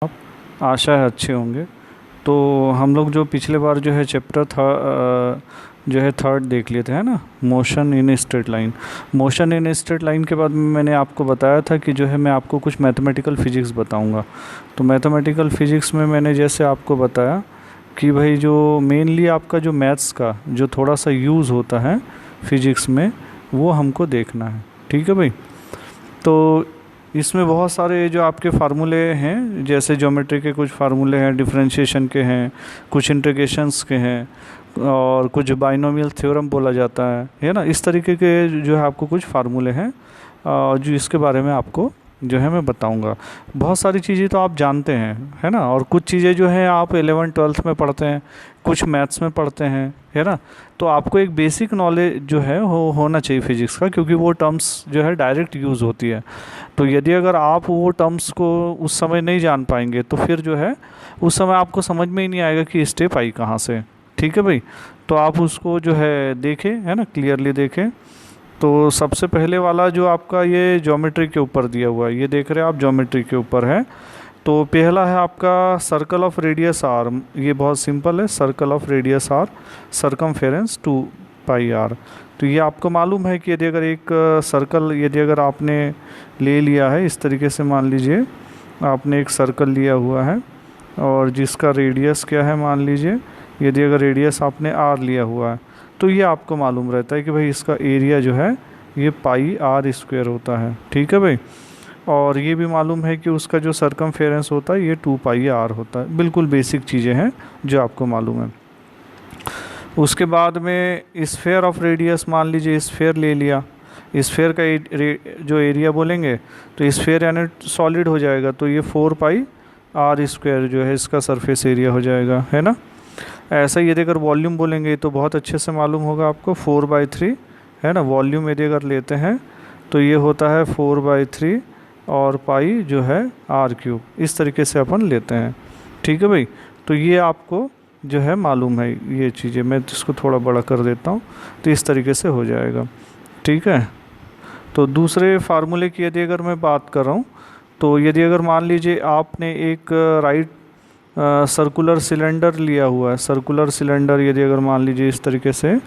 आप, आशा है अच्छे होंगे। तो हम लोग जो पिछले बार जो है चैप्टर था जो है थर्ड देख लिए थे, है ना, motion in straight line. Motion in straight line के बाद में मैंने आपको बताया था कि जो है मैं आपको कुछ मैथमेटिकल फिजिक्स बताऊंगा। तो मैथमेटिकल फिजिक्स में मैंने जैसे आपको बताया कि भाई जो मेनली आपका जो मैथ्स का जो थोड़ा सा यूज़ होता है फिजिक्स में, वो हमको देखना है। ठीक है भाई। तो इसमें बहुत सारे जो आपके फार्मूले हैं, जैसे ज्योमेट्री के कुछ फार्मूले हैं, डिफरेंशिएशन के हैं, कुछ इंटीग्रेशंस के हैं, और कुछ बाइनोमियल थ्योरम बोला जाता है ना। इस तरीके के जो है आपको कुछ फार्मूले हैं जो इसके बारे में आपको जो है मैं बताऊंगा। बहुत सारी चीज़ें तो आप जानते हैं, है ना, और कुछ चीज़ें जो हैं आप 11th-12th में पढ़ते हैं, कुछ मैथ्स में पढ़ते हैं, है ना। तो आपको एक बेसिक नॉलेज जो है वो होना चाहिए फिजिक्स का, क्योंकि वो टर्म्स जो है डायरेक्ट यूज़ होती है। तो यदि अगर आप वो टर्म्स को उस समय नहीं जान पाएंगे तो फिर जो है उस समय आपको समझ में ही नहीं आएगा कि स्टेप आई कहाँ से। ठीक है भाई। तो आप उसको जो है देखें, है ना, क्लियरली देखें। तो सबसे पहले वाला जो आपका ये ज्योमेट्री के ऊपर दिया हुआ है, ये देख रहे हैं आप, ज्योमेट्री के ऊपर है। तो पहला है आपका सर्कल ऑफ रेडियस आर। ये बहुत सिंपल है, circle of radius r, circumference 2πr। तो ये आपको मालूम है कि यदि अगर एक सर्कल यदि अगर आपने ले लिया है इस तरीके से, मान लीजिए आपने एक सर्कल लिया हुआ है और जिसका रेडियस क्या है, मान लीजिए यदि अगर रेडियस आपने आर लिया हुआ है, तो ये आपको मालूम रहता है कि भाई इसका एरिया जो है ये πr² होता है। ठीक है भाई। और ये भी मालूम है कि उसका जो सरकमफेरेंस होता है ये 2πr होता है। बिल्कुल बेसिक चीज़ें हैं जो आपको मालूम है। उसके बाद में स्फेयर ऑफ रेडियस, मान लीजिए स्फेयर ले लिया, स्फेयर का जो एरिया बोलेंगे तो स्फेयर यानी सॉलिड हो जाएगा, तो ये 4πr² जो है इसका सरफेस एरिया हो जाएगा, है ना। ऐसा ही यदि अगर वॉल्यूम बोलेंगे तो बहुत अच्छे से मालूम होगा आपको, 4/3, है ना। वॉल्यूम यदि अगर लेते हैं तो ये होता है 4/3 और पाई जो है r³, इस तरीके से अपन लेते हैं। ठीक है भाई। तो ये आपको जो है मालूम है ये चीज़ें। मैं इसको थोड़ा बड़ा कर देता हूँ तो इस तरीके से हो जाएगा। ठीक है। तो दूसरे फार्मूले की यदि अगर मैं बात कर रहा हूँ, तो यदि अगर मान लीजिए आपने एक राइट सर्कुलर सिलेंडर लिया हुआ है, सर्कुलर सिलेंडर यदि अगर मान लीजिए इस तरीके से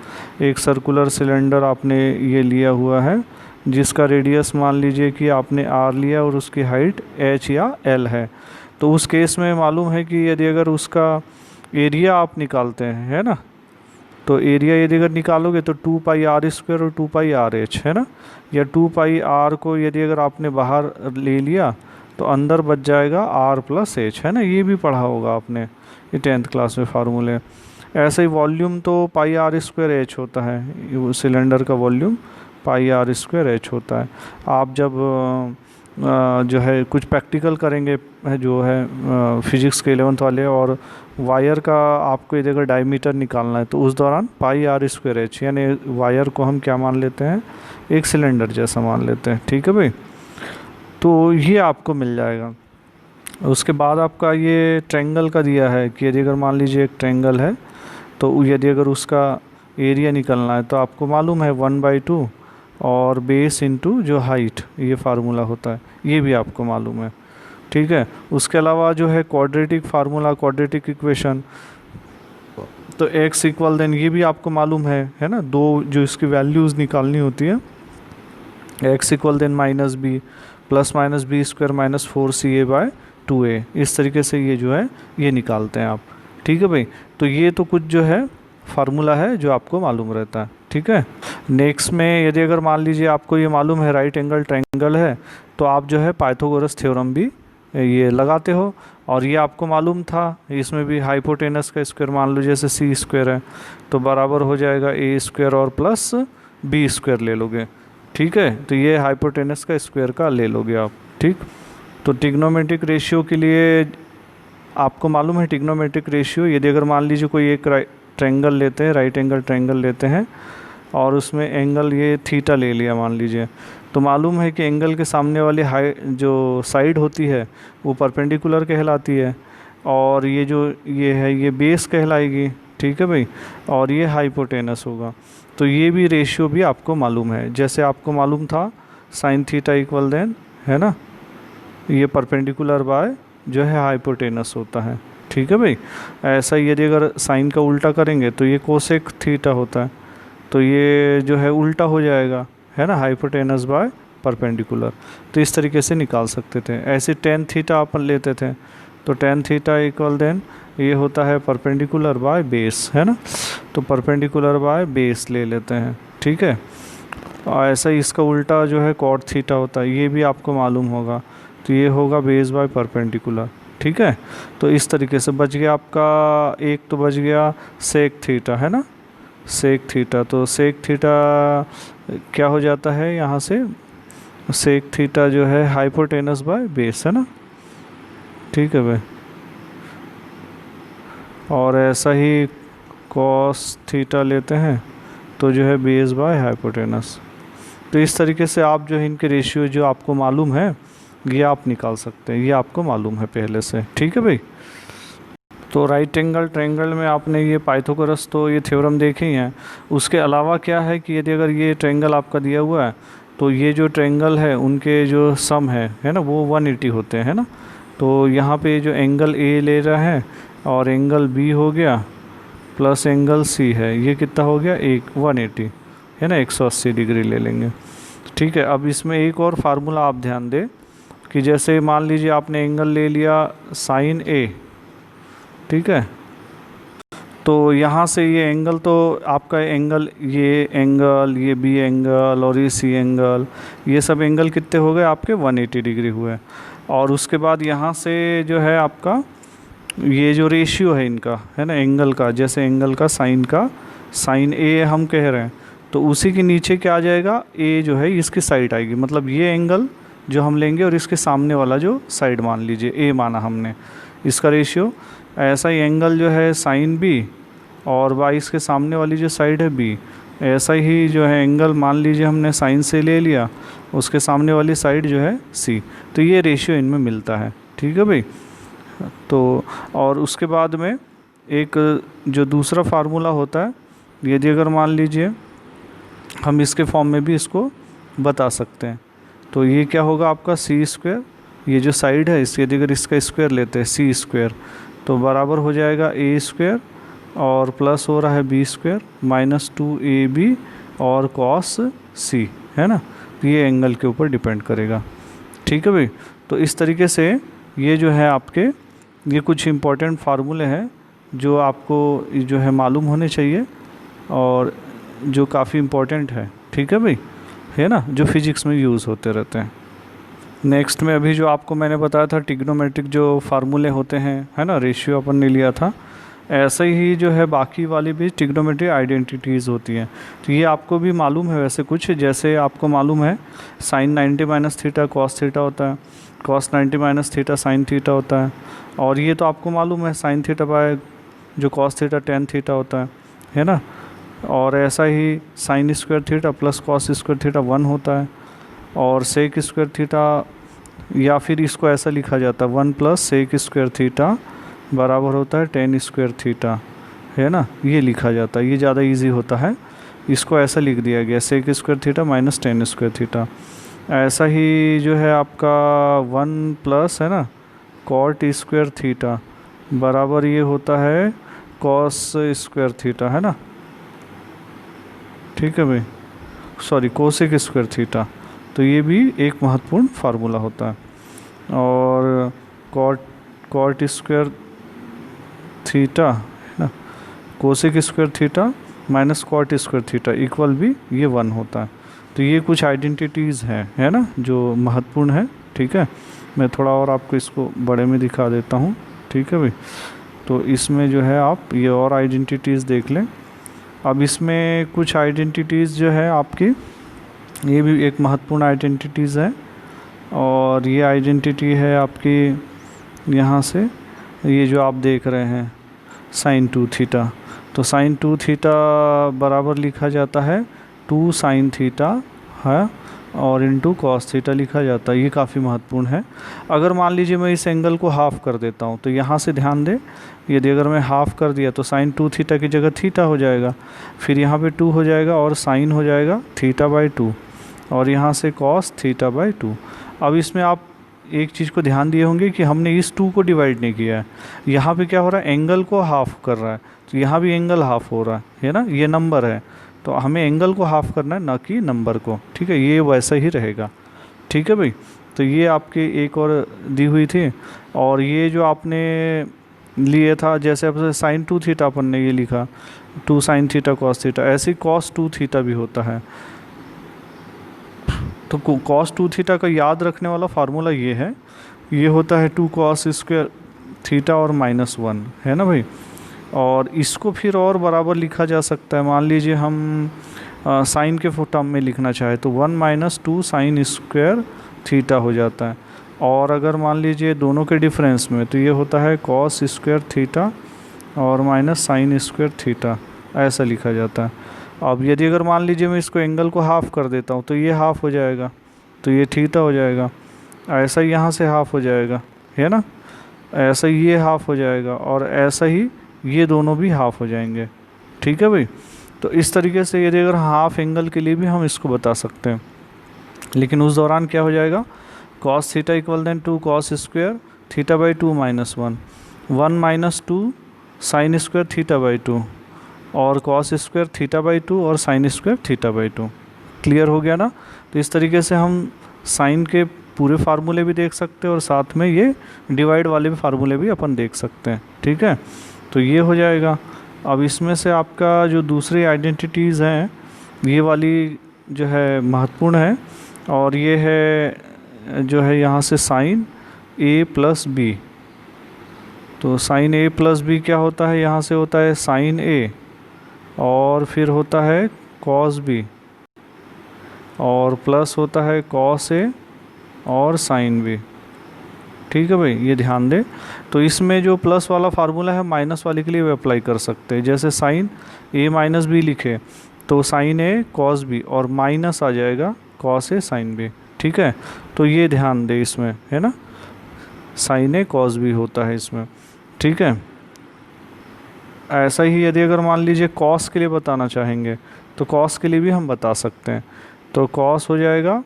एक सर्कुलर सिलेंडर आपने ये लिया हुआ है, जिसका रेडियस मान लीजिए कि आपने r लिया और उसकी हाइट h या l है। तो उस केस में मालूम है कि यदि अगर उसका एरिया आप निकालते हैं, है ना, तो एरिया यदि अगर निकालोगे तो 2πr² और 2πrh, है ना, या 2πr को यदि अगर आपने बाहर ले लिया तो अंदर बच जाएगा r+h, है ना। ये भी पढ़ा होगा आपने, ये 10th क्लास में फार्मूले। ऐसे ही वॉल्यूम तो πr²h होता है, सिलेंडर का वॉल्यूम πr²h होता है। आप जब जो है कुछ प्रैक्टिकल करेंगे जो है फिजिक्स के 11th वाले, और वायर का आपको यदि अगर डायमीटर निकालना है तो उस दौरान πr²h, यानी वायर को हम क्या मान लेते हैं, एक सिलेंडर जैसा मान लेते हैं। ठीक है भाई। तो ये आपको मिल जाएगा। उसके बाद आपका ये ट्रायंगल का दिया है कि यदि अगर मान लीजिए एक ट्रायंगल है, तो यदि अगर उसका एरिया निकलना है तो आपको मालूम है 1/2 और बेस इंटू जो हाइट, ये फार्मूला होता है, ये भी आपको मालूम है। ठीक है। उसके अलावा जो है क्वाड्रेटिक फार्मूला, क्वाड्रेटिक इक्वेशन, तो x देन ये भी आपको मालूम है ना। दो जो इसकी वैल्यूज़ निकालनी होती है, x then -b + -b² - 4ca/2a, इस तरीके से ये जो है ये निकालते हैं आप। ठीक है भाई। तो ये तो कुछ जो है फार्मूला है जो आपको मालूम रहता है। ठीक है। नेक्स्ट में यदि अगर मान लीजिए आपको ये मालूम है राइट एंगल ट्रायंगल है, तो आप जो है पाइथागोरस थ्योरम भी ये लगाते हो, और ये आपको मालूम था। इसमें भी हाइपोटेनस का स्क्वायर मान लो जैसे c² है, तो बराबर हो जाएगा a² और प्लस b² ले लोगे। ठीक है। तो ये हाइपोटेनस का स्क्वायर का ले लोगे आप। ठीक। तो ट्रिग्नोमेट्रिक रेशियो के लिए आपको मालूम है, ट्रिग्नोमेट्रिक रेशियो यदि अगर मान लीजिए कोई एक ट्रायंगल लेते हैं, राइट एंगल ट्रायंगल लेते हैं, और उसमें एंगल ये थीटा ले लिया मान लीजिए, तो मालूम है कि एंगल के सामने वाली जो साइड होती है वो परपेंडिकुलर कहलाती है, और ये जो ये है ये बेस कहलाएगी। ठीक है भाई। और ये हाइपोटेनस होगा। तो ये भी रेशियो भी आपको मालूम है। जैसे आपको मालूम था sin θ = देन, है ना, ये परपेंडिकुलर बाय जो है हाइपोटेनस होता है। ठीक है भाई। ऐसा ही यदि अगर साइन का उल्टा करेंगे तो ये कोसेक थीटा होता है, तो ये जो है उल्टा हो जाएगा, है ना, हाइपोटेनस बाय परपेंडिकुलर। तो इस तरीके से निकाल सकते थे। ऐसे टेन थीटा अपन लेते थे, तो टेन थीटा इक्वल देन ये होता है परपेंडिकुलर बाय बेस, है ना, तो परपेंडिकुलर बाय बेस ले लेते हैं। ठीक है। और ऐसा ही इसका उल्टा जो है कॉट थीटा होता है, ये भी आपको मालूम होगा, तो ये होगा बेस बाय परपेंडिकुलर। ठीक है। तो इस तरीके से बच गया आपका, एक तो बच गया सेक थीटा, है ना, सेक थीटा। तो सेक थीटा क्या हो जाता है यहाँ से, सेक थीटा जो है हाइपोटेनस बाय बेस, है ना। ठीक है भाई। और ऐसा ही कॉस थीटा लेते हैं तो जो है बेस बाय हाइपोटेनस। तो इस तरीके से आप जो है इनके रेशियो जो आपको मालूम है ये आप निकाल सकते हैं, ये आपको मालूम है पहले से। ठीक है भाई। तो राइट एंगल ट्रायंगल में आपने ये पाइथागोरस तो ये थ्योरम देखे ही हैं। उसके अलावा क्या है कि यदि अगर ये ट्रायंगल आपका दिया हुआ है तो ये जो ट्रायंगल है उनके जो सम है ना, वो 180 होते हैं, है ना। तो यहाँ पे जो एंगल ए ले रहा है और एंगल बी हो गया प्लस एंगल सी है, ये कितना हो गया, 180, है ना, 180 डिग्री ले लेंगे। ठीक है। अब इसमें एक और फार्मूला आप ध्यान दें कि जैसे मान लीजिए आपने एंगल ले लिया साइन ए, ठीक है, तो यहाँ से ये एंगल तो आपका एंगल, ये बी एंगल और ये सी एंगल, ये सब एंगल कितने हो गए आपके, 180 डिग्री हुए। और उसके बाद यहाँ से जो है आपका ये जो रेशियो है इनका, है ना, एंगल का, जैसे एंगल का साइन ए हम कह रहे हैं, तो उसी के नीचे क्या आ जाएगा, ए जो है इसकी साइड आएगी, मतलब ये एंगल जो हम लेंगे और इसके सामने वाला जो साइड मान लीजिए ए माना हमने, इसका रेशियो। ऐसा ही एंगल जो है साइन बी और बाई इसके सामने वाली जो साइड है बी, ऐसा ही जो है एंगल मान लीजिए हमने साइन से ले लिया, उसके सामने वाली साइड जो है सी, तो ये रेशियो इनमें मिलता है। ठीक है भाई। तो और उसके बाद में एक जो दूसरा फार्मूला होता है, यदि अगर मान लीजिए हम इसके फॉर्म में भी इसको बता सकते हैं, तो ये क्या होगा आपका सी स्क्वायर, ये जो साइड है इस, यदि अगर इसका स्क्वायर लेते हैं सी स्क्वायर, तो बराबर हो जाएगा ए स्क्वायर और प्लस हो रहा है बी स्क्वायर माइनस 2ab और कॉस सी, है ना। तो ये एंगल के ऊपर डिपेंड करेगा। ठीक है भाई। तो इस तरीके से ये जो है आपके, ये कुछ इम्पोर्टेंट फार्मूले हैं जो आपको जो है मालूम होने चाहिए और जो काफ़ी इम्पोर्टेंट है। ठीक है भाई, है ना, जो फिजिक्स में यूज़ होते रहते हैं। नेक्स्ट में अभी जो आपको मैंने बताया था ट्रिग्नोमेट्रिक जो फार्मूले होते हैं, है ना, रेशियो अपन ने लिया था, ऐसे ही जो है बाकी वाली भी ट्रिग्नोमेट्रिक आइडेंटिटीज़ होती हैं। तो ये आपको भी मालूम है वैसे कुछ, जैसे आपको मालूम है sine 90 minus theta cos theta होता है, cos 90 minus theta sine theta होता है, और ये तो आपको मालूम है साइन थीटा बाय जो कॉस थीटा टेन थीटा होता है ना। और ऐसा ही sine square theta plus cos square theta 1 होता है, और सेक स्क्वायर थीटा, या फिर इसको ऐसा लिखा जाता है 1 प्लस सेक स्क्वायर थीटा बराबर होता है टेन स्क्वायर थीटा, है ना, ये लिखा जाता है, ये ज़्यादा इजी होता है, इसको ऐसा लिख दिया गया sec square theta minus tan square theta. ऐसा ही जो है आपका 1 प्लस, है ना, कॉट स्क्वायर थीटा बराबर ये होता है कॉस स्क्वायर थीटा, है ना। ठीक है भाई, सॉरी कोसेक स्क्वायर थीटा, तो ये भी एक महत्वपूर्ण फार्मूला होता है। और कॉट स्क्वायर थीटा, है ना, cosec square theta minus cot square theta equal भी ये 1 होता है। तो ये कुछ आइडेंटिटीज़ हैं, है ना, जो महत्वपूर्ण है। ठीक है, मैं थोड़ा और आपको इसको बड़े में दिखा देता हूँ। ठीक है भाई। तो इसमें जो है आप ये और आइडेंटिटीज़ देख लें। अब इसमें कुछ आइडेंटिटीज़ जो है आपकी, ये भी एक महत्वपूर्ण आइडेंटिटीज़ है, और ये आइडेंटिटी है आपकी यहाँ से, ये जो आप देख रहे हैं साइन 2 थीटा, तो साइन 2 थीटा बराबर लिखा जाता है 2 साइन थीटा, है, और इनटू कॉस थीटा लिखा जाता है। ये काफ़ी महत्वपूर्ण है। अगर मान लीजिए मैं इस एंगल को हाफ़ कर देता हूँ, तो यहाँ से ध्यान दें, यदि अगर मैं हाफ़ कर दिया तो साइन 2 थीटा की जगह थीटा हो जाएगा, फिर यहाँ पे 2 हो जाएगा और साइन हो जाएगा थीटा बाई 2, और यहाँ से कॉस थीटा बाई 2। अब इसमें आप एक चीज़ को ध्यान दिए होंगे कि हमने इस 2 को डिवाइड नहीं किया है। यहाँ पे क्या हो रहा है, एंगल को हाफ कर रहा है, तो यहाँ भी एंगल हाफ हो रहा है ना, ये नंबर है तो हमें एंगल को हाफ करना है ना कि नंबर को, ठीक है, ये वैसा ही रहेगा, ठीक है भाई। तो ये आपकी एक और दी हुई थी, और ये जो आपने लिए था जैसे अब साइन 2 थीटा अपन ने ये लिखा 2 साइन थीटा कॉस थीटा, ऐसे ही कॉस 2 थीटा भी होता है। तो कॉस 2 थीटा का याद रखने वाला फार्मूला ये है, ये होता है 2 कॉस स्क्वायर थीटा और -1, है ना भाई। और इसको फिर और बराबर लिखा जा सकता है, मान लीजिए हम साइन के टर्म में लिखना चाहे तो 1 - 2 साइन स्क्वायर थीटा हो जाता है। और अगर मान लीजिए दोनों के डिफरेंस में तो ये होता है कॉस स्क्वायर थीटा और माइनस साइन स्क्वायर थीटा, ऐसा लिखा जाता है। अब यदि अगर मान लीजिए मैं इसको एंगल को हाफ़ कर देता हूँ तो ये हाफ़ हो जाएगा, तो ये थीटा हो जाएगा, ऐसा ही यहाँ से हाफ़ हो जाएगा, है ना, ऐसा ही ये हाफ़ हो जाएगा, और ऐसा ही ये दोनों भी हाफ़ हो जाएंगे, ठीक है भाई। तो इस तरीके से यदि अगर हाफ़ एंगल के लिए भी हम इसको बता सकते हैं, लेकिन उस दौरान क्या हो जाएगा, cos theta equal then 2 cos square theta by 2 -1, 1 - 2 sine square theta by 2 और कॉस स्क्वायर थीटा बाई 2 और sine square theta by 2। Clear हो गया ना। तो इस तरीके से हम साइन के पूरे फार्मूले भी देख सकते हैं और साथ में ये डिवाइड वाले भी फार्मूले भी अपन देख सकते हैं, ठीक है। तो ये हो जाएगा। अब इसमें से आपका जो दूसरी आइडेंटिटीज़ हैं ये वाली जो है महत्वपूर्ण है, और ये है जो है यहाँ से साइन a प्लस बी। तो साइन a प्लस बी क्या होता है, यहाँ से होता है साइन a और फिर होता है कॉस b और प्लस होता है कॉस a और साइन b, ठीक है भाई, ये ध्यान दें। तो इसमें जो प्लस वाला फार्मूला है माइनस वाले के लिए अप्लाई कर सकते हैं, जैसे साइन a माइनस बी लिखे तो साइन a कॉस b और माइनस आ जाएगा कॉस a साइन b, ठीक है। तो ये ध्यान दें इसमें, है ना, साइन a कॉस b होता है इसमें, ठीक है। ऐसा ही यदि अगर मान लीजिए कॉस के लिए बताना चाहेंगे तो कॉस के लिए भी हम बता सकते हैं। तो कॉस हो जाएगा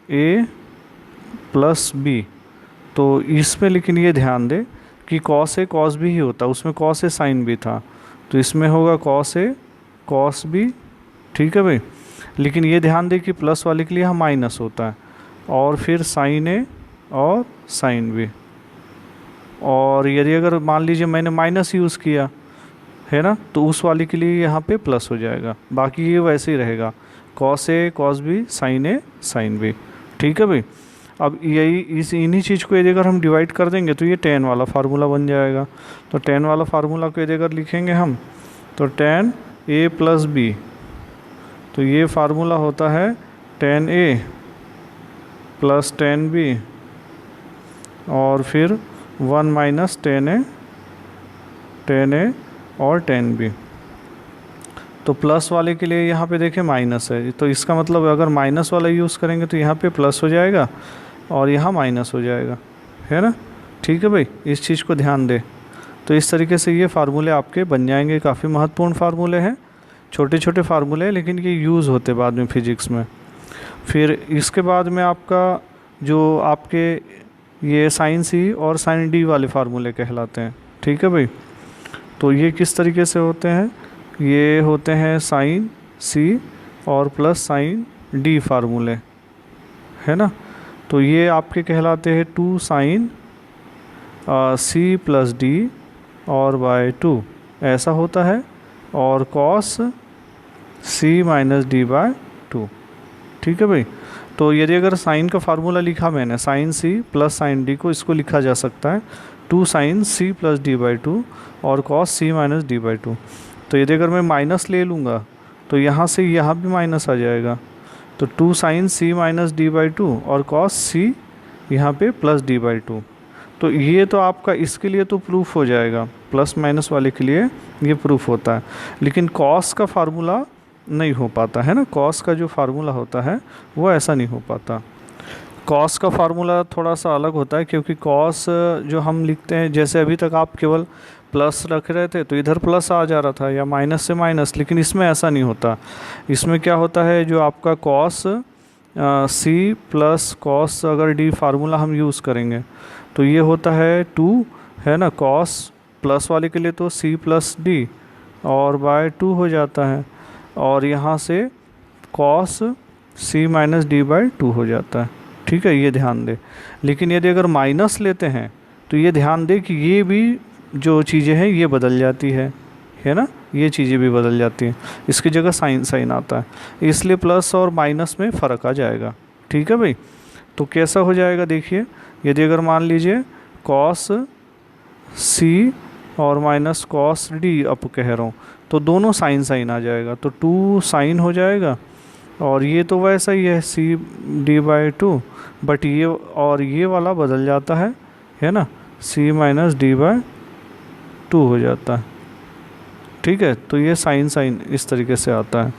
a प्लस b, तो इसमें लेकिन ये ध्यान दें कि कॉस a कॉस b ही होता, उसमें कॉस a साइन b था, तो इसमें होगा कॉस a कॉस b, ठीक है भाई। लेकिन ये ध्यान दें कि प्लस वाले के लिए यहाँ माइनस होता है, और फिर साइन a और साइन b। और यदि अगर मान लीजिए मैंने माइनस यूज़ किया है ना, तो उस वाले के लिए यहाँ पे प्लस हो जाएगा, बाकी ये वैसे ही रहेगा cos a cos b sine a sine b, ठीक है भाई। अब यही इन्हीं चीज़ को यदि अगर हम डिवाइड कर देंगे तो ये tan वाला फार्मूला बन जाएगा। तो tan वाला फार्मूला को यदि अगर लिखेंगे हम तो tan a प्लस b, तो ये फार्मूला होता है tan a plus tan b और फिर 1 माइनस tan a और tan b। तो प्लस वाले के लिए यहाँ पे देखें माइनस है, तो इसका मतलब अगर माइनस वाला यूज़ करेंगे तो यहाँ पे प्लस हो जाएगा और यहाँ माइनस हो जाएगा, है ना, ठीक है भाई, इस चीज़ को ध्यान दें। तो इस तरीके से ये फार्मूले आपके बन जाएंगे, काफ़ी महत्वपूर्ण फार्मूले हैं, छोटे छोटे फार्मूले हैं लेकिन ये यूज़ होते बाद में फिजिक्स में। फिर इसके बाद में आपका जो आपके ये साइन सी और साइन डी वाले फार्मूले कहलाते हैं, ठीक है भाई। तो ये किस तरीके से होते हैं, ये होते हैं साइन सी और प्लस साइन डी फार्मूले, है ना। तो ये आपके कहलाते हैं 2 साइन सी प्लस डी और बाय 2 ऐसा होता है, और cos c minus D bye 2, ठीक है भाई। तो यदि अगर साइन का फार्मूला लिखा मैंने sine c plus sine d को, इसको लिखा जा सकता है 2 sine c plus d by 2 और cos c minus d by 2। तो यदि अगर मैं माइनस ले लूँगा तो यहाँ से यहाँ भी माइनस आ जाएगा, तो 2 sine c minus d by 2 और कॉस सी यहाँ पे प्लस डी बाई 2। तो ये तो आपका इसके लिए तो प्रूफ हो जाएगा, प्लस माइनस वाले के लिए ये प्रूफ होता है, लेकिन कॉस का फार्मूला नहीं हो पाता है ना, कॉस का जो फार्मूला होता है वो ऐसा नहीं हो पाता। कॉस का फार्मूला थोड़ा सा अलग होता है, क्योंकि कॉस जो हम लिखते हैं, जैसे अभी तक आप केवल प्लस रख रहे थे तो इधर प्लस आ जा रहा था या माइनस से माइनस, लेकिन इसमें ऐसा नहीं होता। इसमें क्या होता है, जो आपका कॉस सी प्लस कॉस अगर डी फार्मूला हम यूज़ करेंगे तो ये होता है 2, है ना। कॉस प्लस वाले के लिए तो सी प्लस डी और बाय 2 हो जाता है, और यहाँ से cos c minus D bye 2 हो जाता है। ठीक है, ये ध्यान दे। लेकिन यदि अगर माइनस लेते हैं तो ये ध्यान दे कि ये भी जो चीज़ें हैं ये बदल जाती है ना, ये चीज़ें भी बदल जाती हैं। इसकी जगह साइन साइन आता है, इसलिए प्लस और माइनस में फ़र्क आ जाएगा। ठीक है भाई, तो कैसा हो जाएगा देखिए, यदि अगर मान लीजिए कॉस सी और माइनस कॉस डी अप कह रहा हूँ तो दोनों साइन साइन आ जाएगा, तो 2 साइन हो जाएगा, और ये तो वैसा ही है सी डी बाई 2, बट ये और ये वाला बदल जाता है ना, सी माइनस डी बाय 2 हो जाता है। ठीक है, तो ये साइन साइन इस तरीके से आता है,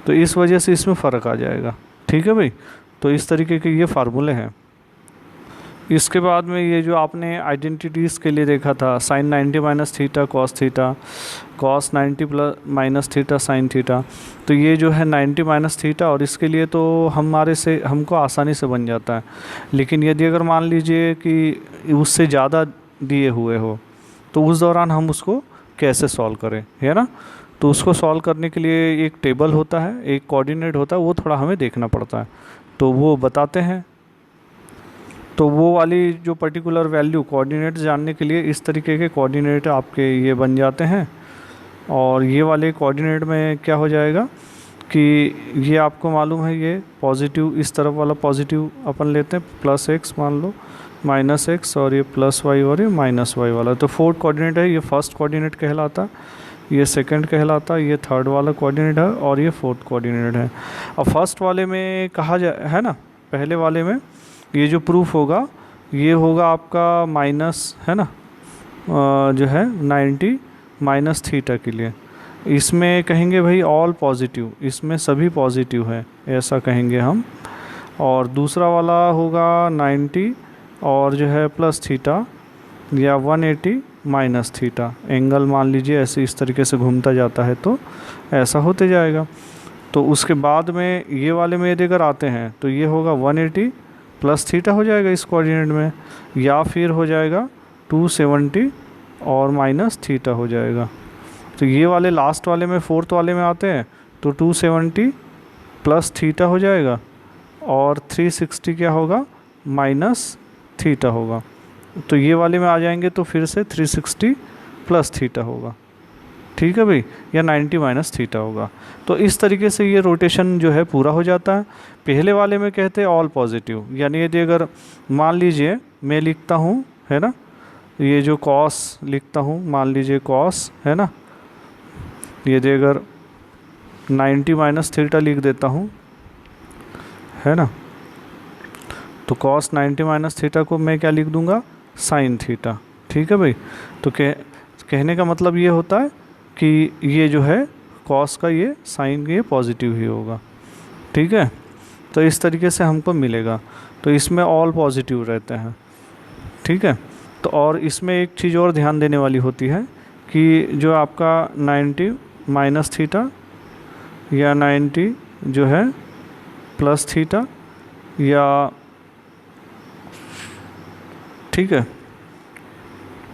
तो इस वजह से इसमें फ़र्क आ जाएगा। ठीक है भाई, तो इस तरीके के ये फार्मूले हैं। इसके बाद में ये जो आपने आइडेंटिटीज़ के लिए देखा था, sine 90 minus theta cos theta, cos 90 plus minus theta sine theta, तो ये जो है 90 माइनस थीटा, और इसके लिए तो हमको आसानी से बन जाता है। लेकिन यदि अगर मान लीजिए कि उससे ज़्यादा दिए हुए हो तो उस दौरान हम उसको कैसे सॉल्व करें, है ना। तो उसको सॉल्व करने के लिए एक टेबल होता है, एक कोऑर्डिनेट होता है, वो थोड़ा हमें देखना पड़ता है, तो वो बताते हैं। तो वो वाली जो पर्टिकुलर वैल्यू कोऑर्डिनेट जानने के लिए इस तरीके के कोऑर्डिनेट आपके ये बन जाते हैं। और ये वाले कोऑर्डिनेट में क्या हो जाएगा कि ये आपको मालूम है, ये पॉजिटिव, इस तरफ वाला पॉजिटिव अपन लेते हैं, प्लस एक्स मान लो, माइनस एक्स, और ये प्लस वाई और ये माइनस वाई वाला। तो फोर्थ कोऑर्डिनेट है, ये फर्स्ट कोऑर्डिनेट कहलाता, ये सेकंड कहलाता, ये थर्ड वाला कोऑर्डिनेट है, और ये फोर्थ कोऑर्डिनेट है। अब फर्स्ट वाले में कहा जाए, है ना, पहले वाले में ये जो प्रूफ होगा ये होगा आपका माइनस, है ना, जो है 90 माइनस थीटा के लिए। इसमें कहेंगे भाई ऑल पॉजिटिव, इसमें सभी पॉजिटिव है, ऐसा कहेंगे हम। और दूसरा वाला होगा 90 और जो है प्लस थीटा, या 180 माइनस थीटा। एंगल मान लीजिए ऐसे इस तरीके से घूमता जाता है तो ऐसा होते जाएगा। तो उसके बाद में ये वाले में यदि अगर आते हैं तो ये होगा 180 प्लस थीटा हो जाएगा इस कोऑर्डिनेट में, या फिर हो जाएगा 270 और माइनस थीटा हो जाएगा। तो ये वाले लास्ट वाले में, फोर्थ वाले में आते हैं तो 270 प्लस थीटा हो जाएगा, और 360 क्या होगा, माइनस थीटा होगा। तो ये वाले में आ जाएंगे तो फिर से 360 प्लस थीटा होगा। ठीक है भाई, या 90 माइनस थीटा होगा। तो इस तरीके से ये रोटेशन जो है पूरा हो जाता है। पहले वाले में कहते हैं ऑल पॉजिटिव, यानी यदि अगर मान लीजिए मैं लिखता हूँ, है ना, ये जो कॉस लिखता हूँ, मान लीजिए कॉस, है ना, यदि अगर 90 माइनस थीटा लिख देता हूँ, है ना, तो कॉस 90 माइनस थीटा को मैं क्या लिख दूँगा, साइन थीटा। ठीक है भाई, तो कहने का मतलब ये होता है कि ये जो है कॉस का ये साइन ये पॉजिटिव ही होगा। ठीक है, तो इस तरीके से हमको मिलेगा। तो इसमें ऑल पॉजिटिव रहते हैं। ठीक है, तो और इसमें एक चीज़ और ध्यान देने वाली होती है कि जो आपका 90 माइनस थीटा या 90 जो है प्लस थीटा, या ठीक है,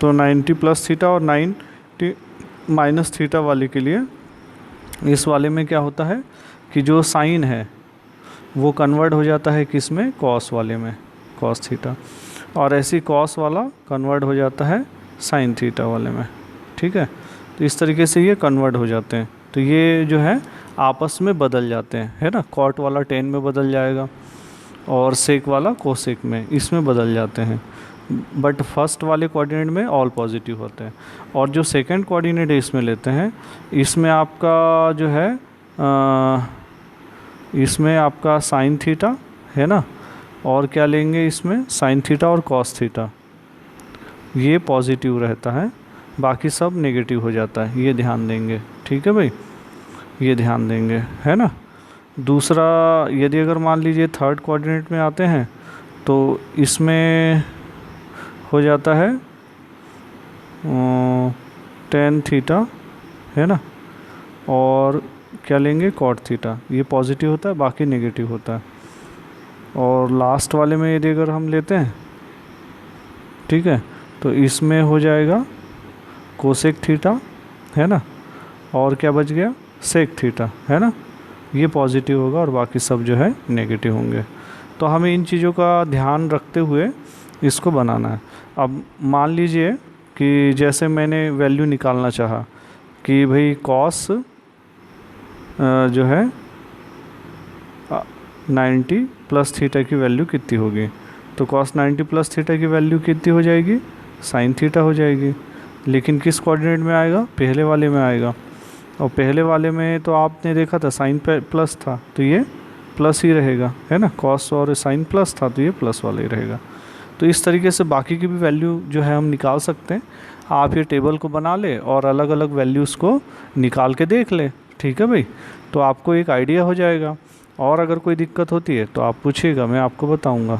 तो 90 प्लस थीटा और 90 माइनस थीटा वाले के लिए, इस वाले में क्या होता है कि जो साइन है वो कन्वर्ट हो जाता है किस में, कॉस वाले में, कॉस थीटा, और ऐसी कॉस वाला कन्वर्ट हो जाता है साइन थीटा वाले में। ठीक है, तो इस तरीके से ये कन्वर्ट हो जाते हैं। तो ये जो है आपस में बदल जाते हैं, है ना, कॉट वाला टेन में बदल जाएगा और सेक वाला कोसेक में, इसमें बदल जाते हैं। बट फर्स्ट वाले कोऑर्डिनेट में ऑल पॉजिटिव होते हैं। और जो सेकंड कोऑर्डिनेट इसमें लेते हैं, इसमें आपका जो है इसमें आपका साइन थीटा, है ना, और क्या लेंगे इसमें, साइन थीटा और कॉस थीटा, ये पॉजिटिव रहता है, बाकी सब नेगेटिव हो जाता है। ये ध्यान देंगे। ठीक है भाई, ये ध्यान देंगे, है ना। दूसरा, यदि अगर मान लीजिए थर्ड कोऑर्डिनेट में आते हैं तो इसमें हो जाता है टेन थीटा, है ना, और क्या लेंगे, कॉट थीटा। ये पॉजिटिव होता है, बाकी नेगेटिव होता है। और लास्ट वाले में यदि अगर हम लेते हैं, ठीक है, तो इसमें हो जाएगा कोसेक थीटा, है ना, और क्या बच गया, सेक थीटा, है ना, ये पॉजिटिव होगा और बाकी सब जो है नेगेटिव होंगे। तो हमें इन चीज़ों का ध्यान रखते हुए इसको बनाना है। अब मान लीजिए कि जैसे मैंने वैल्यू निकालना चाहा कि भाई कॉस जो है 90 प्लस थीटा की वैल्यू कितनी होगी, तो कॉस 90 प्लस थीटा की वैल्यू कितनी हो जाएगी, साइन थीटा हो जाएगी। लेकिन किस कोऑर्डिनेट में आएगा, पहले वाले में आएगा, और पहले वाले में तो आपने देखा था साइन प्लस था तो ये प्लस ही रहेगा, है ना, कॉस और साइन प्लस था तो ये प्लस वाला ही रहेगा। तो इस तरीके से बाकी की भी वैल्यू जो है हम निकाल सकते हैं। आप ये टेबल को बना ले और अलग अलग वैल्यूज़ को निकाल के देख ले, ठीक है भाई, तो आपको एक आइडिया हो जाएगा। और अगर कोई दिक्कत होती है तो आप पूछिएगा, मैं आपको बताऊंगा।